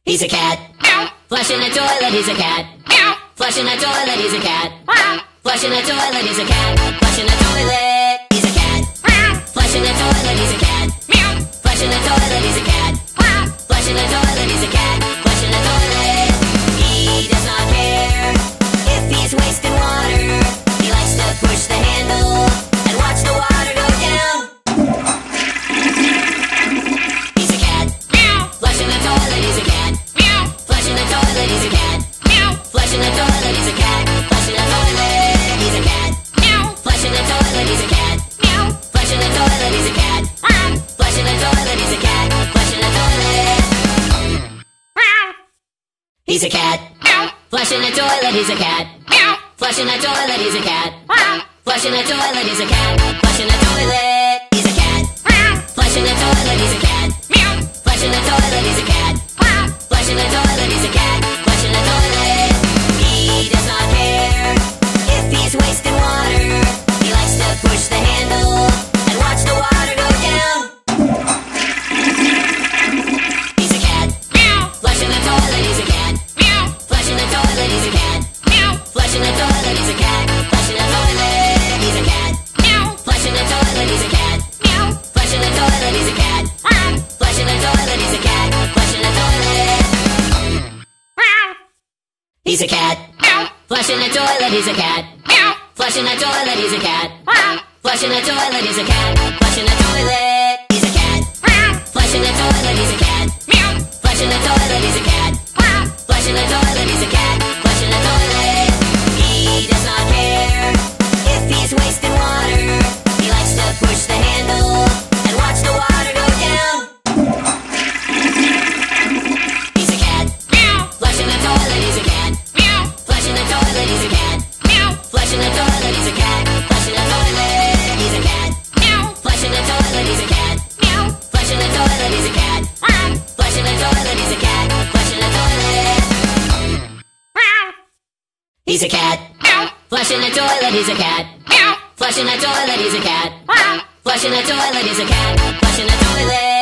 He's a cat. Flushing the toilet, he's a cat. Flushing the toilet, he's a cat. Flushing the toilet, he's a cat. Flushing the toilet, he's a cat. Flushing the toilet, he's a cat. Flushing the toilet, he's a cat. Flushing the toilet, he's a cat. Flushing the toilet. He does not care if he's wasting water. He likes to push the handle and watch the water go down. He's a cat. Flushing the toilet, he's a cat. Flushing the toilet, he's a cat. Flushing the toilet, he's a cat. Flushing the toilet, he's a cat. Flushing the toilet, he's a cat. Flushing the toilet, he's a cat. Flushing the toilet, he's a cat. Flushing the toilet. He's a cat. Flushing the toilet, he's a cat. Flushing the toilet, he's a cat. Flushing the toilet, he's a cat. Flushing the toilet, he's a cat. Flushing the toilet, he's a cat. Flushing the toilet, he's a cat. Flushing the toilet, he's a cat. Flushing the toilet. He does not care if he's wasting water. He likes to push the handle and watch the water go down. He's a cat. Flushing the toilet, he's a cat. Flushing the toilet, he's a cat. Flushing the toilet, he's a cat. Flushing the toilet, he's a cat. Flushing the toilet, he's a cat. Flushing the toilet, he's a cat. Flushing the toilet, he's a cat. Flushing the toilet. He's a cat. Flushing the toilet, he's a cat. Flushing the toilet, he's a cat. Flushing the toilet, he's a cat. Flushing the toilet, he's a cat. Flushing the toilet, he's a cat. Flushing the toilet, he's a cat. Flushing the toilet, he's a cat. Flushing the toilet. He does not care if he's wasting water. He likes to push the handle and watch the water go down. He's a cat. Flushing the toilet, he's a cat. Flushing the toilet, he's a cat. Flushing the toilet, he's a cat. Flushing the toilet, he's a cat. Flushing the toilet, he's a cat. Flushing the toilet, he's a cat. Flushing the toilet, he's a cat. Flushing the toilet. He's a cat. Flushing the toilet, he's a cat. Flushing the toilet, he's a cat. Flushing the toilet, he's a cat. Flushing the toilet.